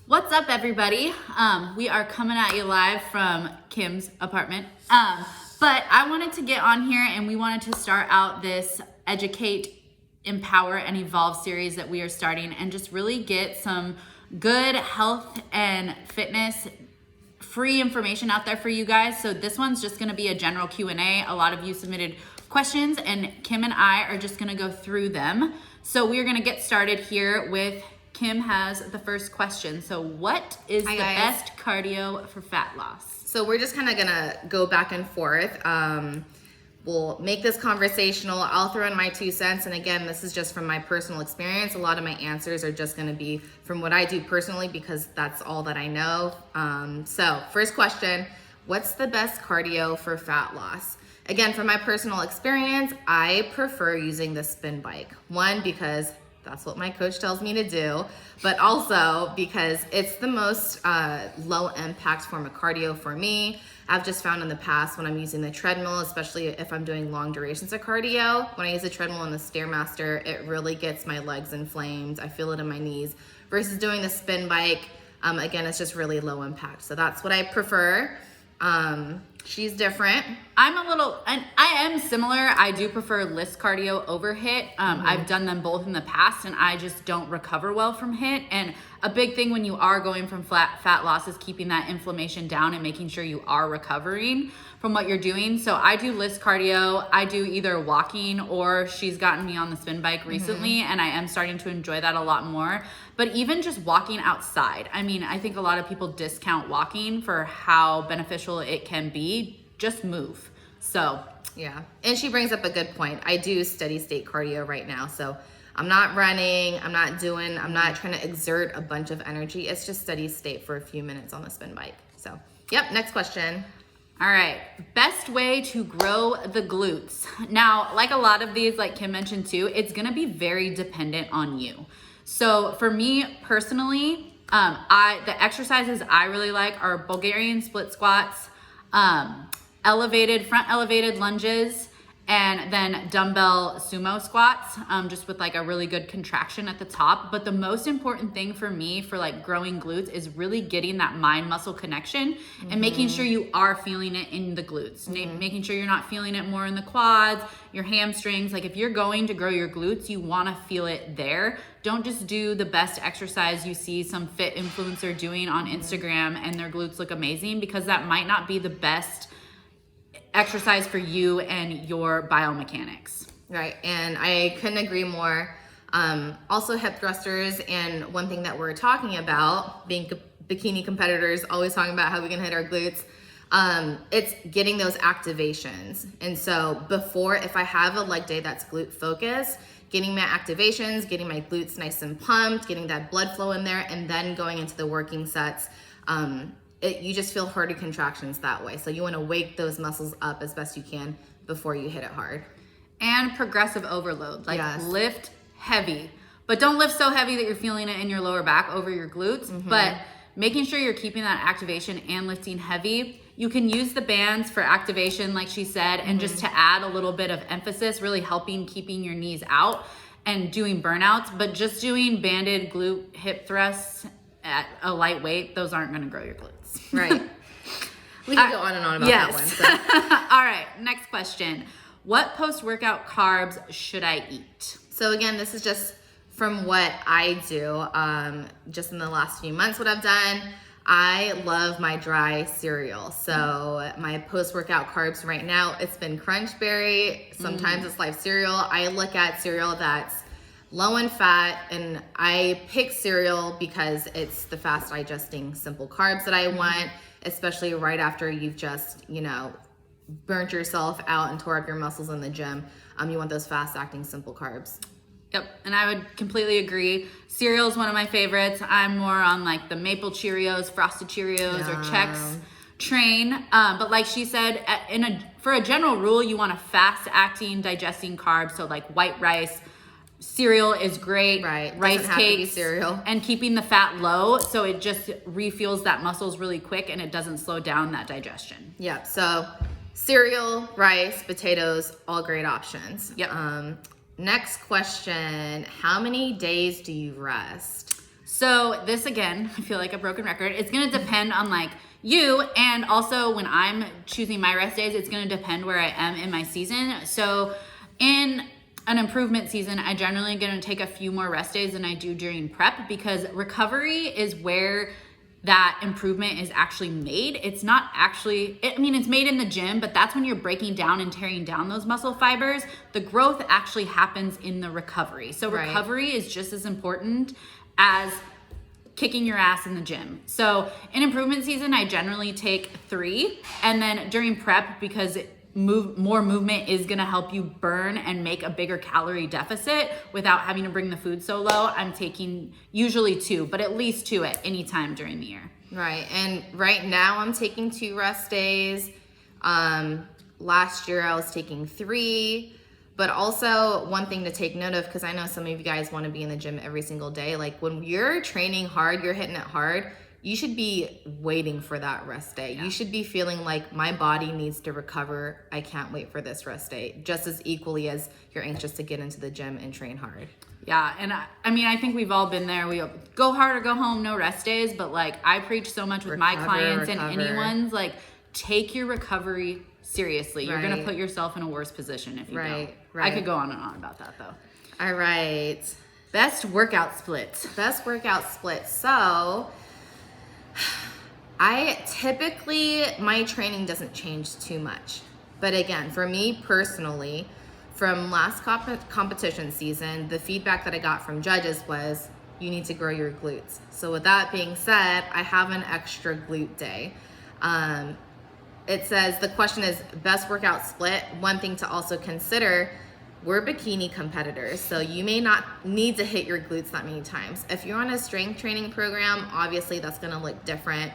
What's up, everybody? We are coming at you live from Kim's apartment. But I wanted to get on here and we wanted to start out this Educate, Empower, and Evolve series that we are starting and just really get some good health and fitness free information out there for you guys. So this one's just gonna be a general Q&A. A lot of you submitted questions and Kim and I are just gonna go through them. So we're gonna get started here with Kim has the first question. So what is the best cardio for fat loss? So we're just kind of gonna go back and forth. We'll make this conversational. I'll throw in my 2 cents. And again, this is just from my personal experience. A lot of my answers are just gonna be from what I do personally because that's all that I know. So first question, what's the best cardio for fat loss? Again, from my personal experience, I prefer using the spin bike. One, because that's what my coach tells me to do, but also because it's the most low impact form of cardio for me. I've just found in the past when I'm using the treadmill, especially if I'm doing long durations of cardio, when I use the treadmill and the Stairmaster, it really gets my legs inflamed. I feel it in my knees versus doing the spin bike. Again, it's just really low impact. So that's what I prefer. She's different. And I am similar. I do prefer list cardio over HIIT. I've done them both in the past and I just don't recover well from HIIT. And a big thing when you are going from fat loss is keeping that inflammation down and making sure you are recovering from what you're doing. So I do list cardio. I do either walking or she's gotten me on the spin bike recently and I am starting to enjoy that a lot more. But even just walking outside, I mean, I think a lot of people discount walking for how beneficial it can be. Just move. So yeah, and she brings up a good point. I do steady state cardio right now, so I'm not running, I'm not trying to exert a bunch of energy. It's just steady state for a few minutes on the spin bike. So yep, next question. All right, best way to grow the glutes. Now, like a lot of these, like Kim mentioned too, it's gonna be very dependent on you. So for me personally, the exercises I really like are Bulgarian split squats, front elevated lunges, and then dumbbell sumo squats, just with like a really good contraction at the top. But the most important thing for me for like growing glutes is really getting that mind muscle connection and making sure you are feeling it in the glutes, making sure you're not feeling it more in the quads, your hamstrings. Like if you're going to grow your glutes, you want to feel it there. Don't just do the best exercise you see some fit influencer doing on Instagram and their glutes look amazing, because that might not be the best exercise for you and your biomechanics. Right, and I couldn't agree more. Also hip thrusters, and one thing that we're talking about, being bikini competitors, always talking about how we can hit our glutes, it's getting those activations. And so before, if I have a leg day that's glute focused, getting my activations, getting my glutes nice and pumped, getting that blood flow in there, and then going into the working sets, you just feel harder contractions that way. So you want to wake those muscles up as best you can before you hit it hard. And progressive overload, like lift heavy, but don't lift so heavy that you're feeling it in your lower back over your glutes, but making sure you're keeping that activation and lifting heavy. You can use the bands for activation, like she said, and just to add a little bit of emphasis, really helping keeping your knees out and doing burnouts, but just doing banded glute hip thrusts at a light weight, those aren't going to grow your glutes. Right. We can go on and on about that one. So. All right, next question. What post-workout carbs should I eat? So again, this is just from what I do, just in the last few months, what I've done. I love my dry cereal. So my post-workout carbs right now, it's been Crunch Berry. Sometimes it's Life cereal. I look at cereal that's low in fat, and I pick cereal because it's the fast digesting simple carbs that I want, especially right after you've just, burnt yourself out and tore up your muscles in the gym. You want those fast acting simple carbs. Yep, and I would completely agree. Cereal is one of my favorites. I'm more on like the Maple Cheerios, Frosted Cheerios, or Chex train. But like she said, for a general rule, you want a fast acting digesting carbs. So like white rice, cereal is great, right? Rice cakes, cereal, and keeping the fat low, so it just refuels that muscles really quick and it doesn't slow down that digestion. Yeah. So cereal, rice, potatoes, all great options. Yep. Next question: how many days do you rest? So this, again, I feel like a broken record. It's going to depend on like you, and also when I'm choosing my rest days, it's going to depend where I am in my season. So in an improvement season, I generally going to take a few more rest days than I do during prep, because recovery is where that improvement is actually made. It's not actually, I mean, it's made in the gym, but that's when you're breaking down and tearing down those muscle fibers. The growth actually happens in the recovery. So recovery is just as important as kicking your ass in the gym. So in improvement season, I generally take 3, and then during prep, because more movement is going to help you burn and make a bigger calorie deficit without having to bring the food so low, I'm taking usually 2, but at least 2 at any time during the year. Right. And right now I'm taking 2 rest days. Last year I was taking 3. But also one thing to take note of, because I know some of you guys want to be in the gym every single day. Like when you're training hard, you're hitting it hard, you should be waiting for that rest day. Yeah. You should be feeling like my body needs to recover. I can't wait for this rest day, just as equally as you're anxious to get into the gym and train hard. Yeah, and I mean, I think we've all been there. We go hard or go home, no rest days. But like I preach so much with my clients and anyone's, like, take your recovery seriously. You're going to put yourself in a worse position if you don't. I could go on and on about that though. All right. Best workout split. Best workout split. So I typically, my training doesn't change too much. But again, for me personally, from last competition season, the feedback that I got from judges was you need to grow your glutes. So with that being said, I have an extra glute day. It says, the question is best workout split. One thing to also consider, we're bikini competitors, so you may not need to hit your glutes that many times. If you're on a strength training program, obviously that's gonna look different.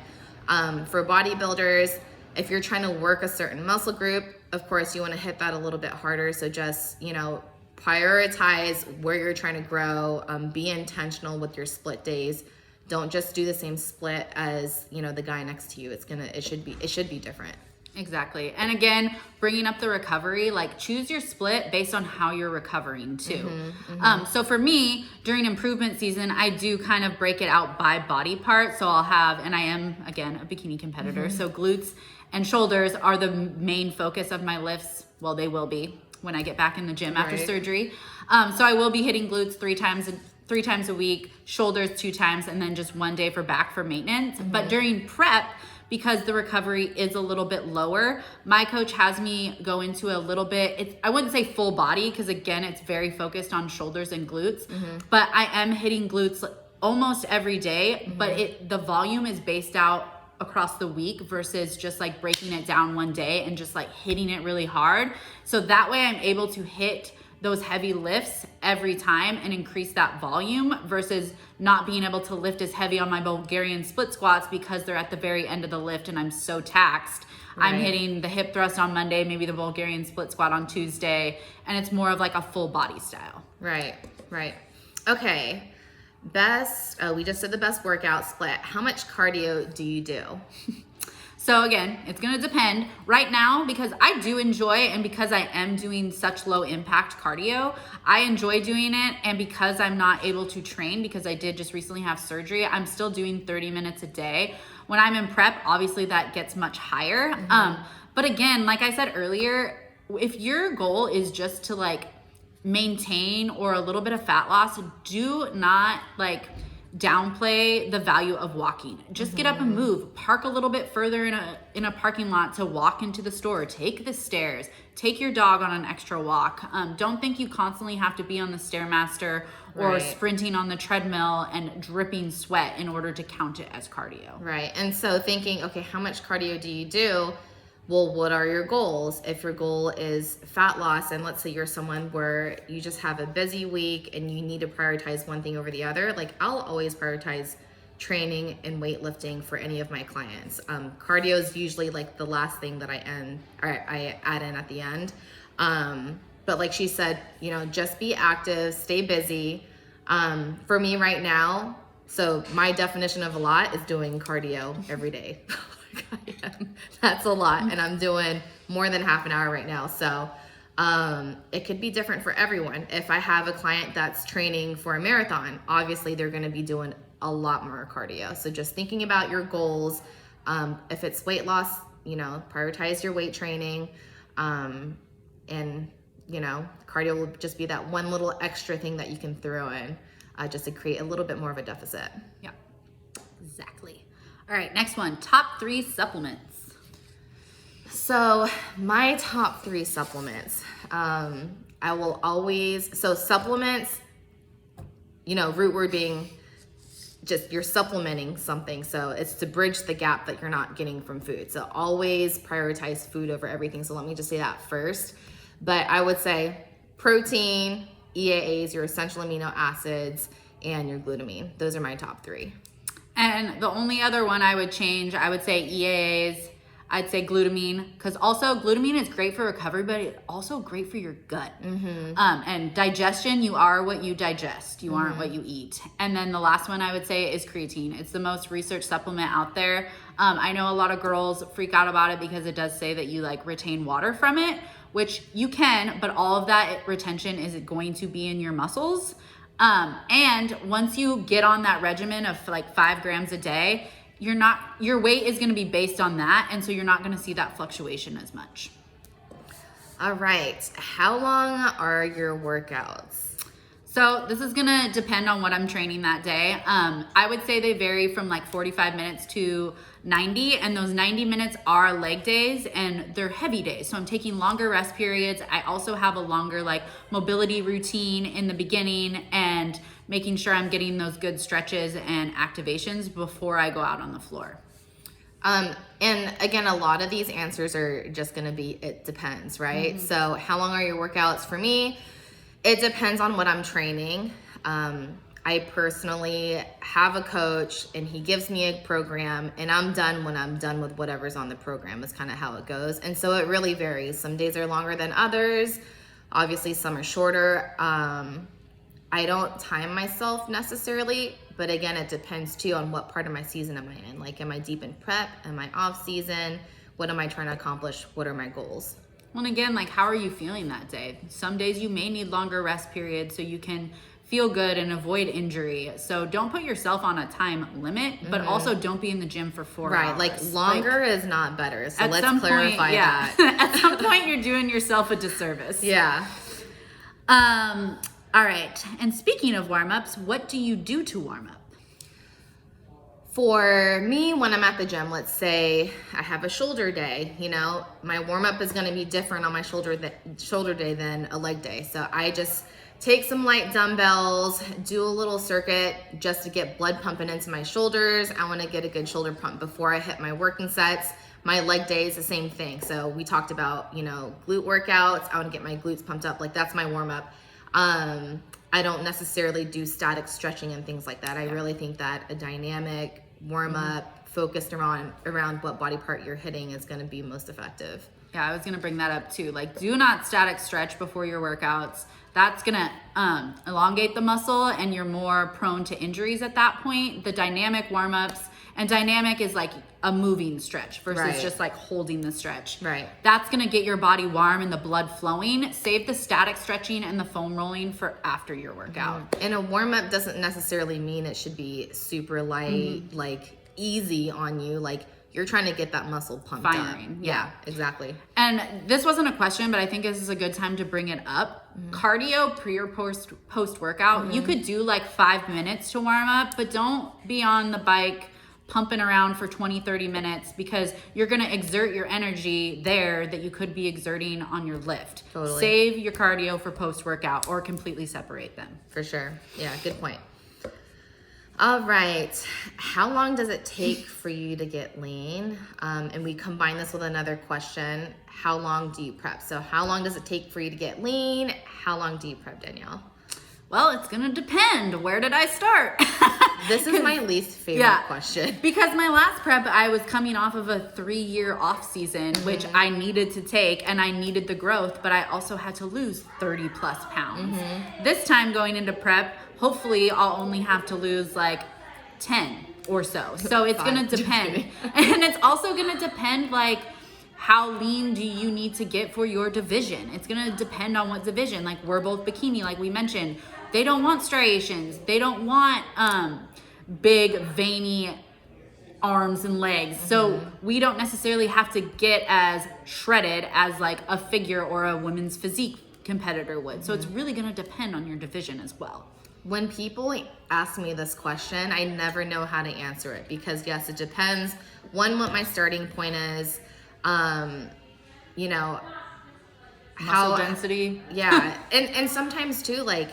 For bodybuilders, if you're trying to work a certain muscle group, of course you wanna hit that a little bit harder. So just, prioritize where you're trying to grow, be intentional with your split days. Don't just do the same split as, the guy next to you. It should be different. Exactly. And again, bringing up the recovery, like choose your split based on how you're recovering too. So for me, during improvement season, I do kind of break it out by body part. So I'll have, and I am, again, a bikini competitor. So glutes and shoulders are the main focus of my lifts. Well, they will be when I get back in the gym after surgery. So I will be hitting glutes 3 times a week, shoulders 2 times, and then just 1 day for back for maintenance. But during prep, because the recovery is a little bit lower, my coach has me go into a little bit, I wouldn't say full body, because again, it's very focused on shoulders and glutes, but I am hitting glutes almost every day, but the volume is based out across the week versus just like breaking it down one day and just like hitting it really hard. So that way I'm able to hit those heavy lifts every time and increase that volume versus not being able to lift as heavy on my Bulgarian split squats because they're at the very end of the lift and I'm so taxed. I'm hitting the hip thrust on Monday, maybe the Bulgarian split squat on Tuesday, and it's more of like a full body style. Right. Okay. We just did the best workout split. How much cardio do you do? So again, it's gonna depend. Right now, because I do enjoy and because I am doing such low impact cardio, I enjoy doing it. And because I'm not able to train, because I did just recently have surgery, I'm still doing 30 minutes a day. When I'm in prep, obviously that gets much higher. But again, like I said earlier, if your goal is just to like maintain or a little bit of fat loss, do not like downplay the value of walking. Just get up and move. Park a little bit further in a parking lot to walk into the store. Take the stairs. Take your dog on an extra walk. Don't think you constantly have to be on the Stairmaster or sprinting on the treadmill and dripping sweat in order to count it as cardio. Right. And so thinking, okay, how much cardio do you do? Well, what are your goals? If your goal is fat loss, and let's say you're someone where you just have a busy week and you need to prioritize one thing over the other, like I'll always prioritize training and weightlifting for any of my clients. Cardio is usually like the last thing that I add in at the end. But like she said, just be active, stay busy. For me right now, so my definition of a lot is doing cardio every day. That's a lot, and I'm doing more than half an hour right now. So It could be different for everyone. If I have a client that's training for a marathon, obviously they're going to be doing a lot more cardio. So just thinking about your goals. If it's weight loss, prioritize your weight training. And cardio will just be that one little extra thing that you can throw in, just to create a little bit more of a deficit. Yeah, exactly. All right, next one, top 3 supplements. So my top 3 supplements, supplements, root word being just you're supplementing something. So it's to bridge the gap that you're not getting from food. So always prioritize food over everything. So let me just say that first. But I would say protein, EAAs, your essential amino acids, and your glutamine. Those are my top 3. And the only other one I would change, I would say EAAs, I'd say glutamine, because also glutamine is great for recovery, but it's also great for your gut. And digestion, you are what you digest. You aren't what you eat. And then the last one I would say is creatine. It's the most researched supplement out there. I know a lot of girls freak out about it because it does say that you retain water from it, which you can, but all of that retention is going to be in your muscles. And once you get on that regimen of 5 grams a day, your weight is going to be based on that, and so you're not going to see that fluctuation as much. All right, how long are your workouts? So this is going to depend on what I'm training that day. I would say they vary from 45 minutes to 90, and those 90 minutes are leg days, and they're heavy days. So I'm taking longer rest periods. I also have a longer mobility routine in the beginning, and making sure I'm getting those good stretches and activations before I go out on the floor. And again, a lot of these answers are just going to be, it depends, right? So how long are your workouts? For me, it depends on what I'm training. I personally have a coach, and he gives me a program, and I'm done when I'm done with whatever's on the program. Is kind of how it goes. And so it really varies. Some days are longer than others. Obviously, some are shorter. I don't time myself necessarily, but again, it depends too on what part of my season am I in. Am I deep in prep? Am I off season? What am I trying to accomplish? What are my goals? Well, and again, how are you feeling that day? Some days you may need longer rest periods so you can feel good and avoid injury. So don't put yourself on a time limit, but also don't be in the gym for 4 hours. Right, longer is not better. So let's clarify that. At some point, you're doing yourself a disservice. Yeah. All right, and speaking of warm-ups, what do you do to warm up? For me, when I'm at the gym, let's say I have a shoulder day, my warm-up is going to be different on my shoulder day than a leg day. So I just take some light dumbbells, do a little circuit just to get blood pumping into my shoulders. I want to get a good shoulder pump before I hit my working sets. My leg day is the same thing. So we talked about, glute workouts. I want to get my glutes pumped up. That's my warm-up. I don't necessarily do static stretching and things like that. I really think that a dynamic warm-up focused around what body part you're hitting is going to be most effective. Yeah, I was going to bring that up too. Do not static stretch before your workouts. That's going to elongate the muscle, and you're more prone to injuries at that point. The dynamic warm-ups, and dynamic is a moving stretch versus just holding the stretch. Right. That's going to get your body warm and the blood flowing. Save the static stretching and the foam rolling for after your workout. And a warm-up doesn't necessarily mean it should be super light, easy on you. You're trying to get that muscle pumped Firing, up. yeah, exactly. And this wasn't a question, but I think this is a good time to bring it up. Cardio pre or post workout, you could do 5 minutes to warm up, but don't be on the bike pumping around for 20-30 minutes, because you're going to exert your energy there that you could be exerting on your lift. Totally. Save your cardio for post workout, or completely separate them. For sure. Yeah, good point. All right. How long does it take for you to get lean? And we combine this with another question. How long do you prep? So how long does it take for you to get lean? How long do you prep, Danielle? Well, it's going to depend. Where did I start? This is my least favorite question. Because my last prep, I was coming off of a 3-year off season, which I needed to take, and I needed the growth, but I also had to lose 30 plus pounds. This time going into prep, hopefully I'll only have to lose 10 or so. So it's going to depend. And it's also going to depend how lean do you need to get for your division? It's gonna depend on what division. Like we're both bikini, like we mentioned. They don't want striations. They don't want big veiny arms and legs. So we don't necessarily have to get as shredded as like a figure or a women's physique competitor would. So it's really gonna depend on your division as well. When people ask me this question, I never know how to answer it because yes, it depends. One, what my starting point is, you know, Muscle density. Yeah. and sometimes too, like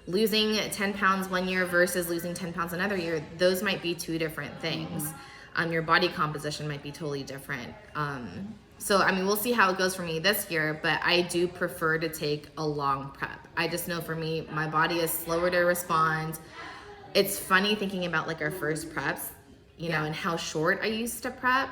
losing 10 pounds one year versus losing 10 pounds another year, those might be two different things. Your body composition might be totally different. So, I mean, we'll see how it goes for me this year, but I do prefer to take a long prep. I just know for me, my body is slower to respond. It's funny thinking about like our first preps, you know, and how short I used to prep.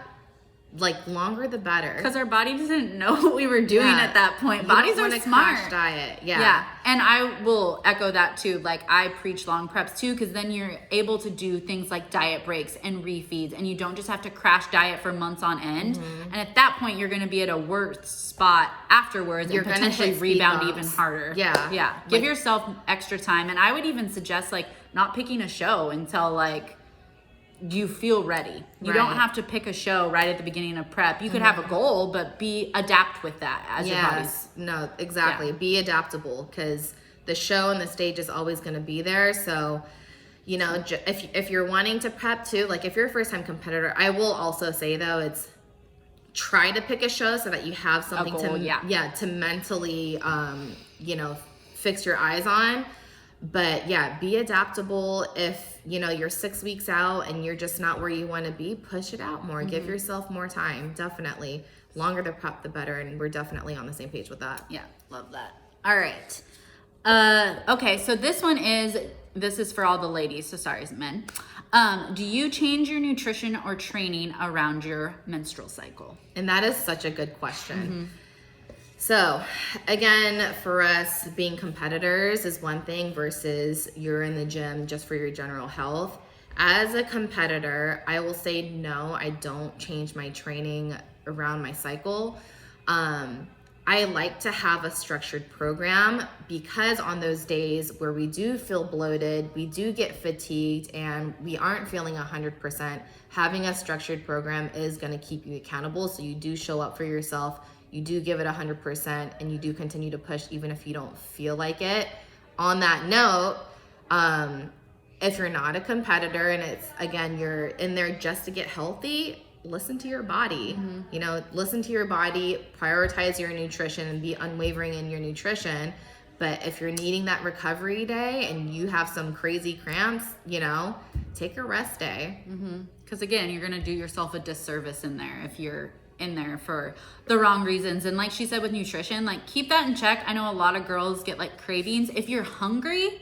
Like longer the better. Because our body doesn't know what we were doing at that point. Bodies are smart. Crash diet. Yeah. And I will echo that too. Like I preach long preps too, because then you're able to do things like diet breaks and refeeds, and you don't just have to crash diet for months on end. And at that point, you're going to be at a worse spot afterwards and potentially rebound even harder. Yeah. Give yourself extra time. And I would even suggest like not picking a show until like you feel ready. You don't have to pick a show right at the beginning of prep. You could have a goal, but adapt with that as your body's. No, exactly. Yeah. Be adaptable because the show and the stage is always going to be there. So, you know, if you're wanting to prep too, like if you're a first time competitor, I will also say though, it's try to pick a show so that you have something to mentally, you know, fix your eyes on. But yeah, be adaptable. If, you know, you're 6 weeks out and you're just not where you want to be, push it out more. Give yourself more time. Definitely. Longer the prep, the better. And we're definitely on the same page with that. Yeah, love that. All right. Okay, so this is for all the ladies, so sorry, men. Do you change your nutrition or training around your menstrual cycle? And that is such a good question. So again, for us, being competitors is one thing versus you're in the gym just for your general health. As a competitor, I will say no, I don't change my training around my cycle. I like to have a structured program because on those days where we do feel bloated, we do get fatigued, and we aren't feeling 100%, having a structured program is going to keep you accountable. So you do show up for yourself. You do give it 100%, and you do continue to push even if you don't feel like it. On that note, if you're not a competitor and it's, again, you're in there just to get healthy, listen to your body. You know, listen to your body, prioritize your nutrition, and be unwavering in your nutrition. But if you're needing that recovery day and you have some crazy cramps, you know, take a rest day. Because again, you're going to do yourself a disservice in there if you're in there for the wrong reasons. And like she said with nutrition, like keep that in check. I know a lot of girls get like cravings. If you're hungry,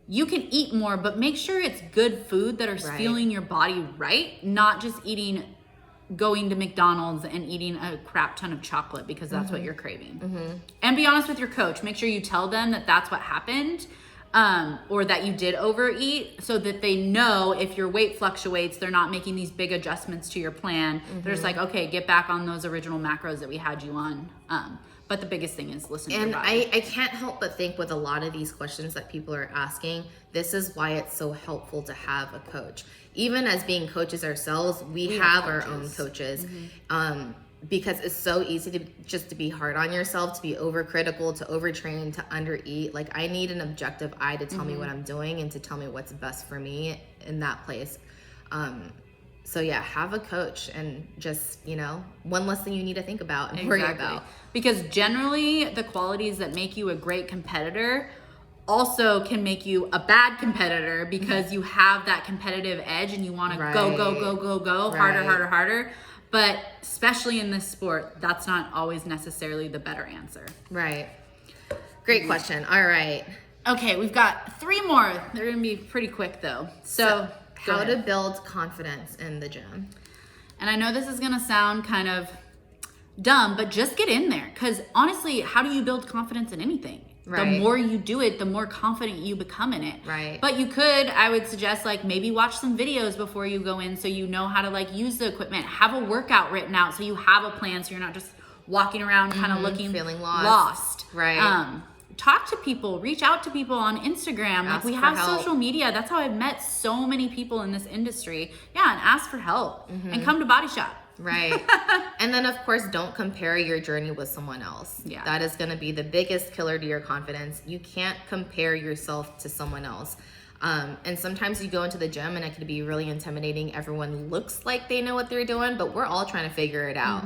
you can eat more, but make sure it's good food that are fueling your body right, not just going to McDonald's and eating a crap ton of chocolate because that's what you're craving. And be honest with your coach. Make sure you tell them that that's what happened, or that you did overeat, so that they know if your weight fluctuates, they're not making these big adjustments to your plan. They're just like, okay, get back on those original macros that we had you on. But the biggest thing is listen to your body. And I can't help but think with a lot of these questions that people are asking, this is why it's so helpful to have a coach. Even as being coaches ourselves, we have our own coaches. Because it's so easy to be hard on yourself, to be overcritical, to overtrain, to undereat. Like I need an objective eye to tell me what I'm doing and to tell me what's best for me in that place. So yeah, have a coach, and just, you know, one less thing you need to think about and worry about. Because generally the qualities that make you a great competitor also can make you a bad competitor, because you have that competitive edge and you want to go harder. But especially in this sport, that's not always necessarily the better answer. Right. Great question. All right. Okay, we've got 3 more. They're going to be pretty quick though. So how to build confidence in the gym. And I know this is going to sound kind of dumb, but just get in there. Because honestly, how do you build confidence in anything? The more you do it, the more confident you become in it. Right. But you could, I would suggest, like, maybe watch some videos before you go in so you know how to, like, use the equipment. Have a workout written out so you have a plan so you're not just walking around kind of looking feeling lost. Right. Talk to people, reach out to people on Instagram. Like, we have social media. That's how I've met so many people in this industry. Yeah, and ask for help and come to Body Shop. Right. And then, of course, don't compare your journey with someone else. Yeah. That is going to be the biggest killer to your confidence. You can't compare yourself to someone else. And sometimes you go into the gym and it can be really intimidating. Everyone looks like they know what they're doing, but we're all trying to figure it out.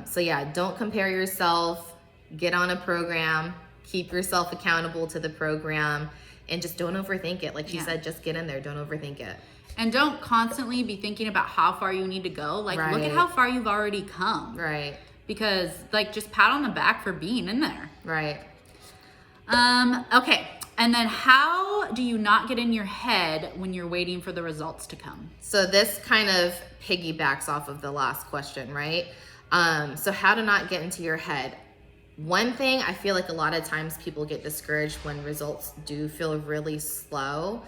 So yeah, don't compare yourself. Get on a program. Keep yourself accountable to the program. And just don't overthink it. Like she said, just get in there. Don't overthink it. And don't constantly be thinking about how far you need to go. Like, look at how far you've already come. Right. Because, like, just pat on the back for being in there. Right. Okay. And then how do you not get in your head when you're waiting for the results to come? So this kind of piggybacks off of the last question, right? So how to not get into your head. One thing, I feel like a lot of times people get discouraged when results do feel really slow.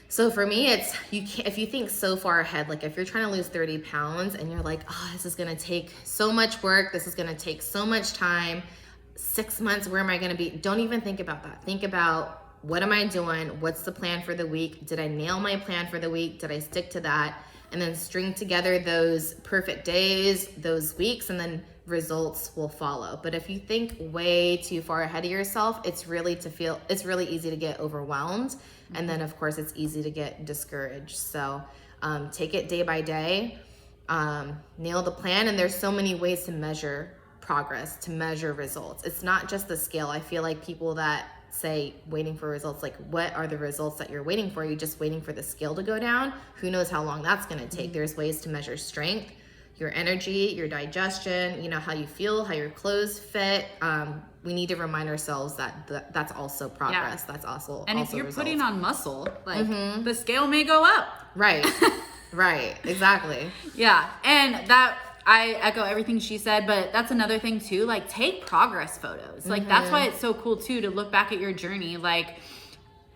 So for me, it's if you think so far ahead, like if you're trying to lose 30 pounds and you're like, oh, this is going to take so much work. This is going to take so much time. 6 months, where am I going to be? Don't even think about that. Think about, what am I doing? What's the plan for the week? Did I nail my plan for the week? Did I stick to that? And then string together those perfect days, those weeks, and then results will follow. But if you think way too far ahead of yourself, it's really easy to get overwhelmed. And then of course it's easy to get discouraged. So take it day by day, nail the plan. And there's so many ways to measure progress, to measure results. It's not just the scale. I feel like people that say waiting for results, like what are the results that you're waiting for? You're just waiting for the scale to go down. Who knows how long that's going to take? There's ways to measure strength, your energy, your digestion, you know, how you feel, how your clothes fit. We need to remind ourselves that that's also progress. That's also and also if you're results. putting on muscle, like the scale may go up. Right. Right. Exactly. Yeah. And that, I echo everything she said, but that's another thing too. Like, take progress photos. Like, that's why it's so cool too to look back at your journey. Like,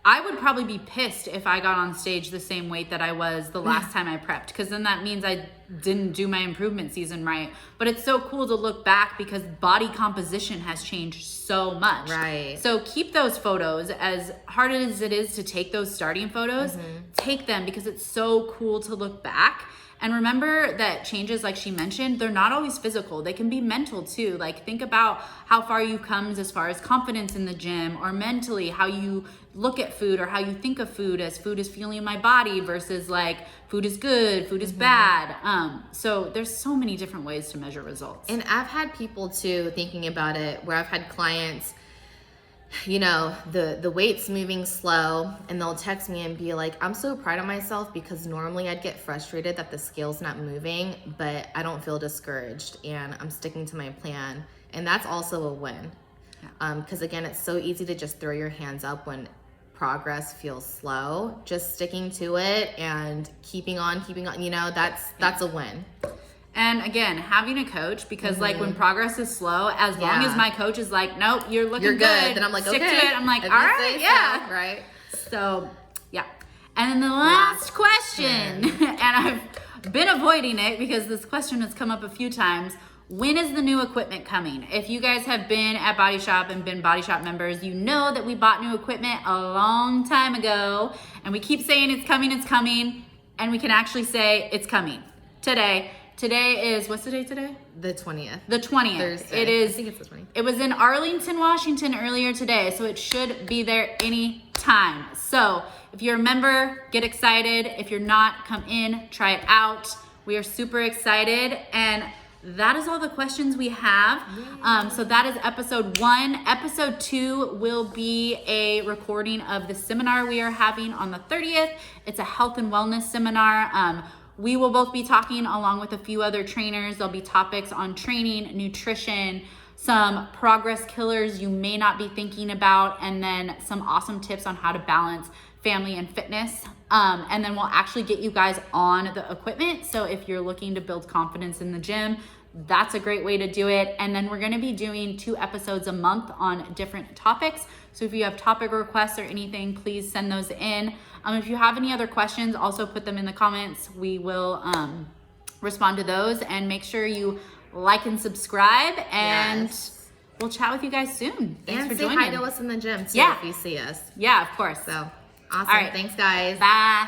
I would probably be pissed if I got on stage the same weight that I was the last time I prepped, because then that means I didn't do my improvement season right. But it's so cool to look back because body composition has changed so much. Right. So keep those photos. As hard as it is to take those starting photos, take them, because it's so cool to look back. And remember that changes, like she mentioned, they're not always physical. They can be mental too. Like, think about how far you've come as far as confidence in the gym, or mentally, how you look at food, or how you think of food as food is fueling my body versus like food is good, food is bad. So there's so many different ways to measure results. And I've had people too, thinking about it, where I've had clients, you know, the weight's moving slow, and they'll text me and be like, I'm so proud of myself, because normally I'd get frustrated that the scale's not moving, but I don't feel discouraged and I'm sticking to my plan. And that's also a win. Because again, it's so easy to just throw your hands up when progress feels slow. Just sticking to it and keeping on, you know, that's a win. And again, having a coach, because like when progress is slow, as long as my coach is like, nope, you're looking good, then I'm like, stick okay, to it. I'm like, all right, yeah, right. So yeah. And then the last question, and I've been avoiding it because this question has come up a few times. When is the new equipment coming? If you guys have been at Body Shop and been Body Shop members, you know that we bought new equipment a long time ago, and we keep saying it's coming, and we can actually say it's coming today. Today is, what's the date today? The 20th. The 20th. Thursday. It is. I think it's the 20th. It was in Arlington, Washington earlier today, so it should be there any time. So if you're a member, get excited. If you're not, come in, try it out. We are super excited, and that is all the questions we have. So that is episode 1. Episode 2 will be a recording of the seminar we are having on the 30th. It's a health and wellness seminar. We will both be talking along with a few other trainers. There'll be topics on training, nutrition, some progress killers you may not be thinking about, and then some awesome tips on how to balance family and fitness. And then we'll actually get you guys on the equipment. So if you're looking to build confidence in the gym, that's a great way to do it. And then we're going to be doing 2 episodes a month on different topics. So if you have topic requests or anything, please send those in. If you have any other questions, also put them in the comments. We will respond to those, and make sure you like and subscribe, and we'll chat with you guys soon. Thanks and for say joining. hi to us in the gym too, if you see us. Yeah, of course. So awesome. All right. Thanks, guys. Bye.